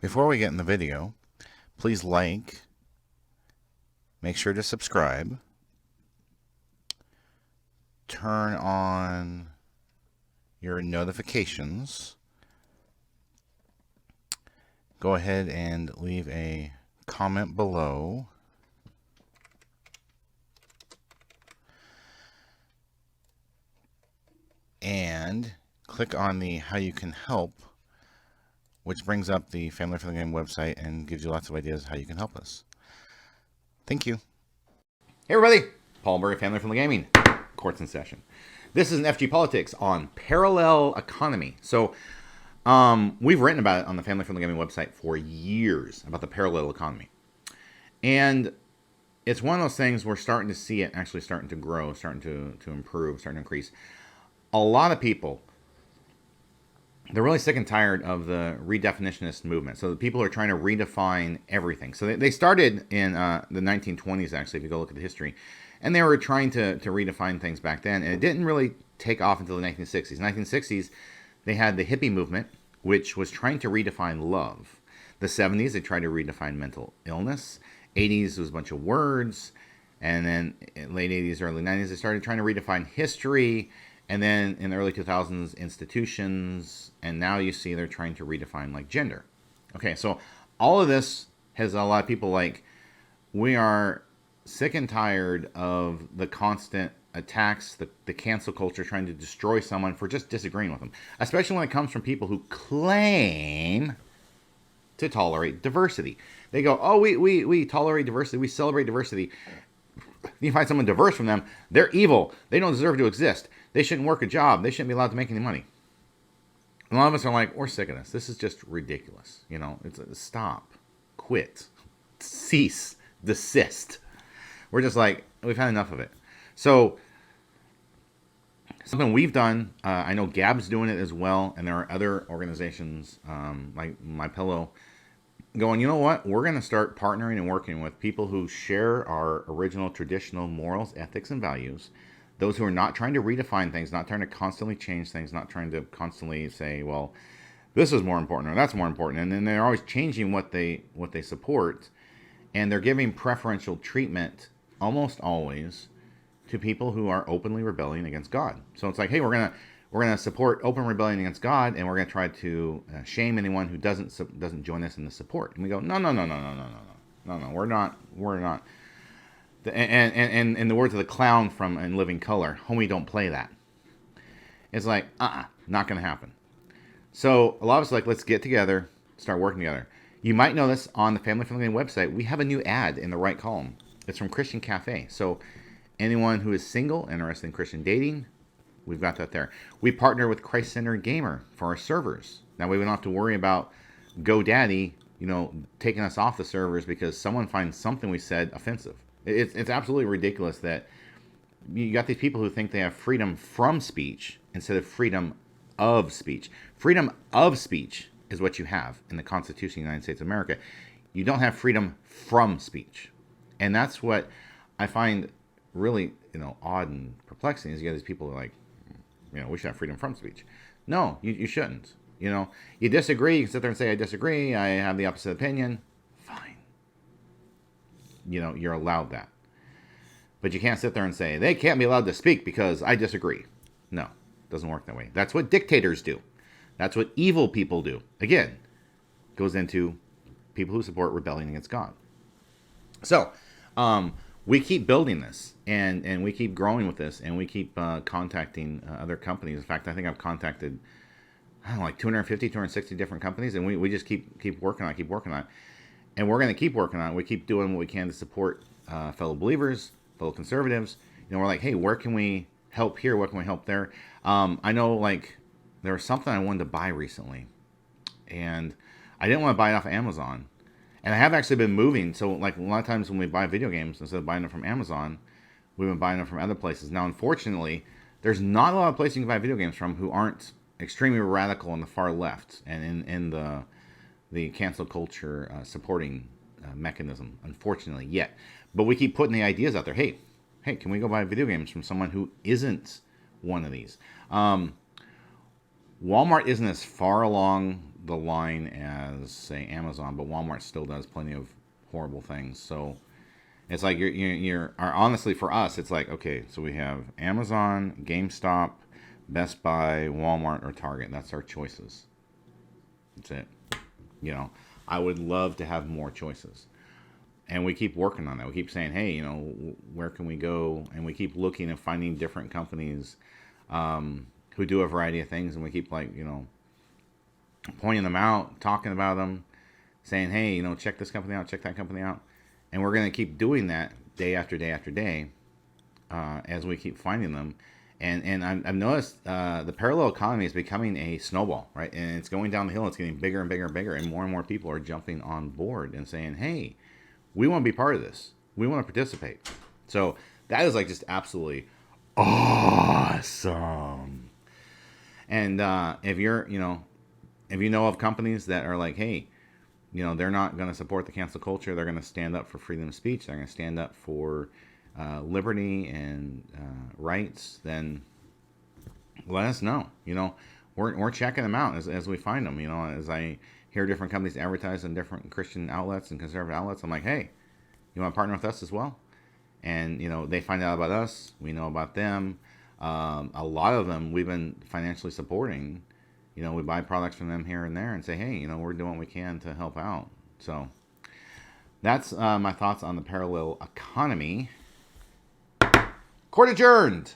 Before we get in the video, please like, make sure to subscribe, turn on your notifications, go ahead and leave a comment below, and click on the How You Can Help, which brings up the Family Friendly Game website and gives you lots of ideas how you can help us. Thank you. Hey everybody, Paul Murray, Family Friendly Gaming, Courts in Session. This is an FG Politics on parallel economy. So we've written about it on the Family Friendly Gaming website for years, about the parallel economy. And it's one of those things we're starting to see it actually starting to grow, starting to improve, starting to increase. A lot of people, they're really sick and tired of the redefinitionist movement. So the people are trying to redefine everything. So they started in the 1920s, actually, if you go look at the history. And they were trying to redefine things back then. And it didn't really take off until the 1960s. 1960s, they had the hippie movement, which was trying to redefine love. The 70s, they tried to redefine mental illness. 80s was a bunch of words. And then in late 80s, early 90s, they started trying to redefine history. And then in the early 2000s, institutions, and now you see they're trying to redefine like gender. Okay, so all of this has a lot of people like, we are sick and tired of the constant attacks, the cancel culture trying to destroy someone for just disagreeing with them, especially when it comes from people who claim to tolerate diversity. They go, oh, we tolerate diversity, we celebrate diversity. You find someone diverse from them, they're evil, they don't deserve to exist. They shouldn't work a job. They shouldn't be allowed to make any money. A lot of us are like, we're sick of this. This is just ridiculous. You know, it's stop, quit, cease, desist. We're just like, we've had enough of it. So something we've done, I know Gab's doing it as well, and there are other organizations like My Pillow going, you know what? We're going to start partnering and working with people who share our original traditional morals, ethics, and values. Those who are not trying to redefine things, not trying to constantly change things, not trying to constantly say, well, this is more important or that's more important. And then they're always changing what they support. And they're giving preferential treatment almost always to people who are openly rebelling against God. So it's like, hey, we're gonna support open rebellion against God, and we're gonna try to shame anyone who doesn't join us in the support. And we go, no, we're not. And in the words of the clown from In Living Color, homie, don't play that. It's like, not going to happen. So a lot of us are like, let's get together, start working together. You might know this on the Family Friendly website. We have a new ad in the right column. It's from Christian Cafe. So anyone who is single, interested in Christian dating, we've got that there. We partner with Christ Center Gamer for our servers. Now we don't have to worry about GoDaddy, taking us off the servers because someone finds something we said offensive. It's absolutely ridiculous that you got these people who think they have freedom from speech instead of freedom of speech. Freedom of speech is what you have in the Constitution of the United States of America. You don't have freedom from speech. And that's what I find really, odd and perplexing is you got these people who are like, we should have freedom from speech. No, you shouldn't. You disagree, you can sit there and say, I disagree, I have the opposite opinion. You're allowed that. But you can't sit there and say, they can't be allowed to speak because I disagree. No, it doesn't work that way. That's what dictators do. That's what evil people do. Again, goes into people who support rebellion against God. So, we keep building this, and we keep growing with this, and we keep contacting other companies. In fact, I think I've contacted, like 250, 260 different companies, and we just keep working on it, And we're going to keep working on it. We keep doing what we can to support fellow believers, fellow conservatives. We're like, hey, where can we help here? What can we help there? I know, like, there was something I wanted to buy recently, and I didn't want to buy it off of Amazon. And I have actually been moving. So, like, a lot of times when we buy video games, instead of buying them from Amazon, we've been buying them from other places. Now, unfortunately, there's not a lot of places you can buy video games from who aren't extremely radical on the far left and in the cancel culture supporting mechanism, unfortunately, yet. But we keep putting the ideas out there. Hey, can we go buy video games from someone who isn't one of these? Walmart isn't as far along the line as say Amazon, but Walmart still does plenty of horrible things. So it's like honestly for us, it's like, okay, so we have Amazon, GameStop, Best Buy, Walmart, or Target. That's our choices. That's it. You know, I would love to have more choices. And we keep working on that. We keep saying, hey, you know, where can we go? And we keep looking and finding different companies who do a variety of things. And we keep, like, you know, pointing them out, talking about them, saying, hey, you know, check this company out, check that company out. And we're going to keep doing that day after day after day as we keep finding them. And I've noticed the parallel economy is becoming a snowball, right? And it's going down the hill. It's getting bigger and bigger and bigger. And more people are jumping on board and saying, hey, we want to be part of this. We want to participate. So that is like just absolutely awesome. And if you're, you know, if you know of companies that are like, hey, you know, they're not going to support the cancel culture. They're going to stand up for freedom of speech. They're going to stand up for liberty and rights. Then let us know. You know, we're checking them out as we find them. You know, as I hear different companies advertise in different Christian outlets and conservative outlets, I'm like, hey, you want to partner with us as well? And, you know, they find out about us. We know about them. A lot of them we've been financially supporting. You know, we buy products from them here and there and say, hey, you know, we're doing what we can to help out. So that's my thoughts on the parallel economy. Court adjourned.